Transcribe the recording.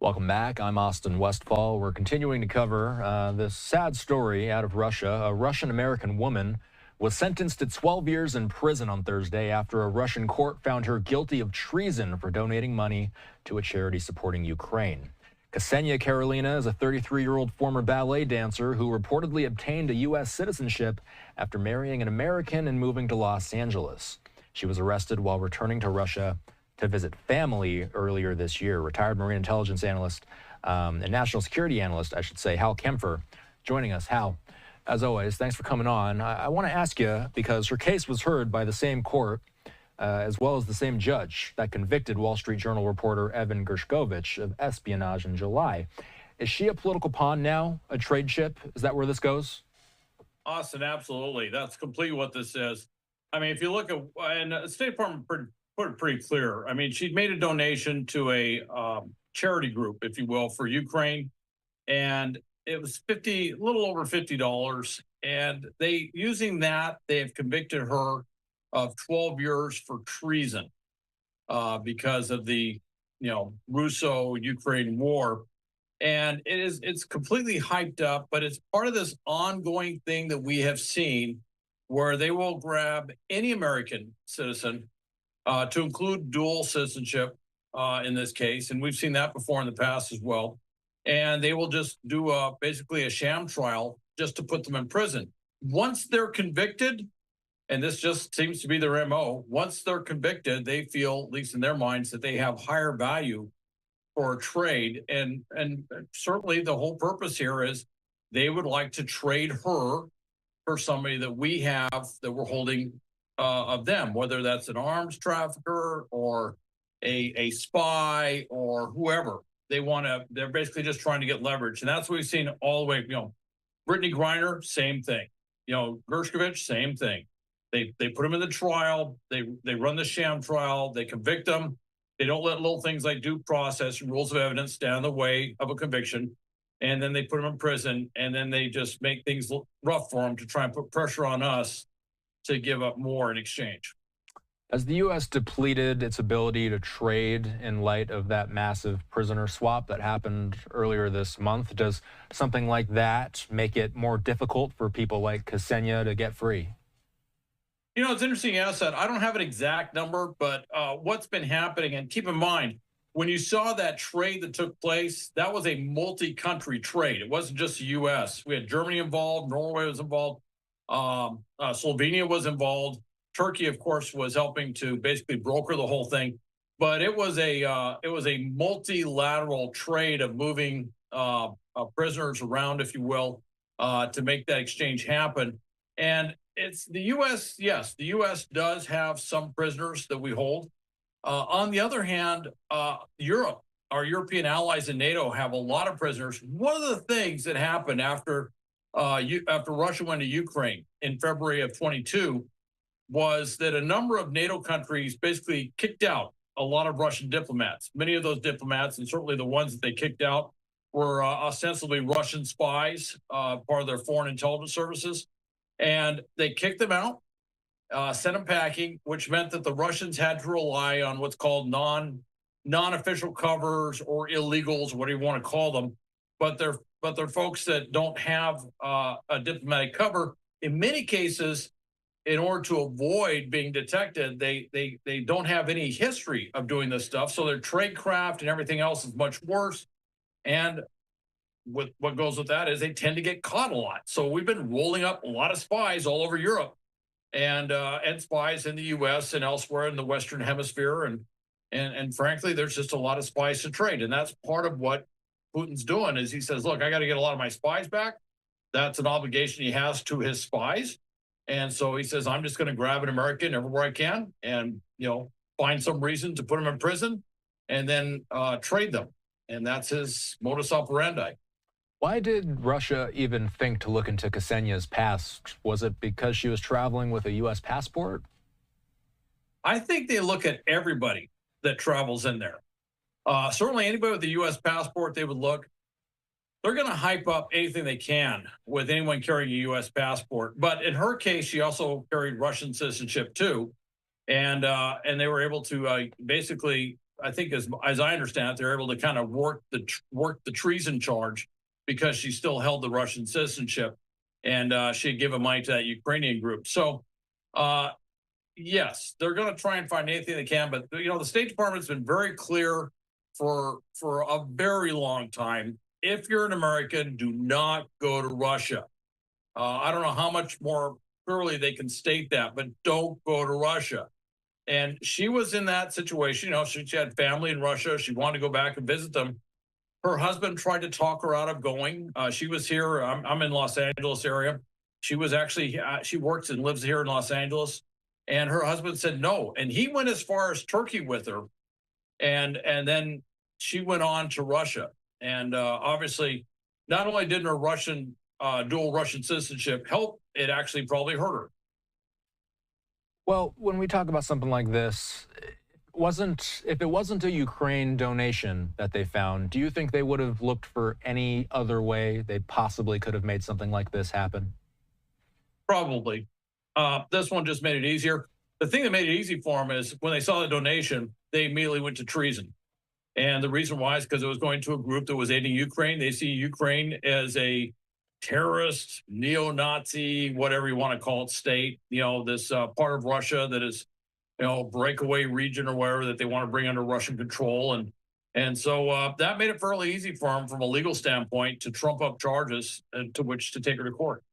Welcome back. I'm Austin Westfall. We're continuing to cover this sad story out of Russia. A Russian American woman was sentenced to 12 years in prison on Thursday after a Russian court found her guilty of treason for donating money to a charity supporting Ukraine. Ksenia Karolina is a 33-year-old former ballet dancer who reportedly obtained a U.S. citizenship after marrying an American and moving to Los Angeles. She was arrested while returning to Russia to visit family earlier this year. Retired Marine intelligence analyst and national security analyst, I should say, Hal Kempfer, joining us. Hal, as always, thanks for coming on. I want to ask you, because her case was heard by the same court as well as the same judge that convicted Wall Street Journal reporter Evan Gershkovich of espionage in July. Is she a political pawn now, a trade chip? Is that where this goes? Austin, absolutely. That's completely what this is. I mean, if you look at, and the State Department put it pretty clear. I mean, she'd made a donation to a charity group, if you will, for Ukraine, and it was a little over $50. And using that, they have convicted her of 12 years for treason because of the, Russo-Ukraine war. And it's completely hyped up, but it's part of this ongoing thing that we have seen where they will grab any American citizen to include dual citizenship in this case. And we've seen that before in the past as well. And they will just do basically a sham trial just to put them in prison. Once they're convicted, and this just seems to be their MO, once they're convicted, they feel, at least in their minds, that they have higher value for trade. And certainly the whole purpose here is they would like to trade her for somebody that we have that we're holding of them, whether that's an arms trafficker or a spy or whoever. They're basically just trying to get leverage. And that's what we've seen all the way, Brittany Griner, same thing. Gershkovich, same thing. They put them in the trial, they run the sham trial, they convict them. They don't let little things like due process and rules of evidence stand in the way of a conviction. And then they put them in prison, and then they just make things look rough for them to try and put pressure on us to give up more in exchange. Has the U.S. depleted its ability to trade in light of that massive prisoner swap that happened earlier this month? Does something like that make it more difficult for people like Ksenia to get free? It's interesting you ask that. I don't have an exact number, but what's been happening, and keep in mind, when you saw that trade that took place, that was a multi-country trade. It wasn't just the U.S. We had Germany involved, Norway was involved, Slovenia was involved. Turkey, of course, was helping to basically broker the whole thing. But it was a multilateral trade of moving prisoners around, if you will, to make that exchange happen. And it's the U.S. Yes, the U.S. does have some prisoners that we hold. On the other hand, Europe, our European allies in NATO, have a lot of prisoners. One of the things that happened after Russia went to Ukraine in February of 22 was that a number of NATO countries basically kicked out a lot of Russian diplomats. Many of those diplomats, and certainly the ones that they kicked out, were ostensibly Russian spies, part of their foreign intelligence services. And they kicked them out, sent them packing, which meant that the Russians had to rely on what's called non-official covers or illegals, whatever you want to call them. But they're folks that don't have a diplomatic cover. In many cases, in order to avoid being detected, they don't have any history of doing this stuff. So their trade craft and everything else is much worse. And what goes with that is they tend to get caught a lot. So we've been rolling up a lot of spies all over Europe and spies in the U.S. and elsewhere in the Western Hemisphere. And frankly, there's just a lot of spies to trade. And that's part of what Putin's doing is he says, look, I got to get a lot of my spies back. That's an obligation he has to his spies. And so he says, I'm just going to grab an American everywhere I can and, find some reason to put them in prison and then trade them. And that's his modus operandi. Why did Russia even think to look into Ksenia's past? Was it because she was traveling with a U.S. passport? I think they look at everybody that travels in there. Certainly anybody with a U.S. passport, they would look. They're going to hype up anything they can with anyone carrying a U.S. passport. But in her case, she also carried Russian citizenship too, and they were able to basically I think as I understand it, they're able to kind of work the treason charge because she still held the Russian citizenship, and she had given money to that Ukrainian group. So, uh, yes, they're going to try and find anything they can. But the State Department's been very clear for a very long time. If you're an American, do not go to Russia. I don't know how much more clearly they can state that, but don't go to Russia. And she was in that situation. She had family in Russia. She wanted to go back and visit them. Her husband tried to talk her out of going. She was here. I'm in Los Angeles area. She was actually she works and lives here in Los Angeles, and her husband said no. And he went as far as Turkey with her, and then she went on to Russia. And obviously, not only didn't her dual Russian citizenship help, it actually probably hurt her. Well, when we talk about something like this, if it wasn't a Ukraine donation that they found, do you think they would have looked for any other way they possibly could have made something like this happen? Probably. This one just made it easier. The thing that made it easy for them is when they saw the donation, they immediately went to treason. And the reason why is because it was going to a group that was aiding Ukraine. They see Ukraine as a terrorist, neo-Nazi, whatever you want to call it, state. This part of Russia that is, breakaway region or whatever that they want to bring under Russian control. And so that made it fairly easy for them from a legal standpoint to trump up charges to which to take her to court.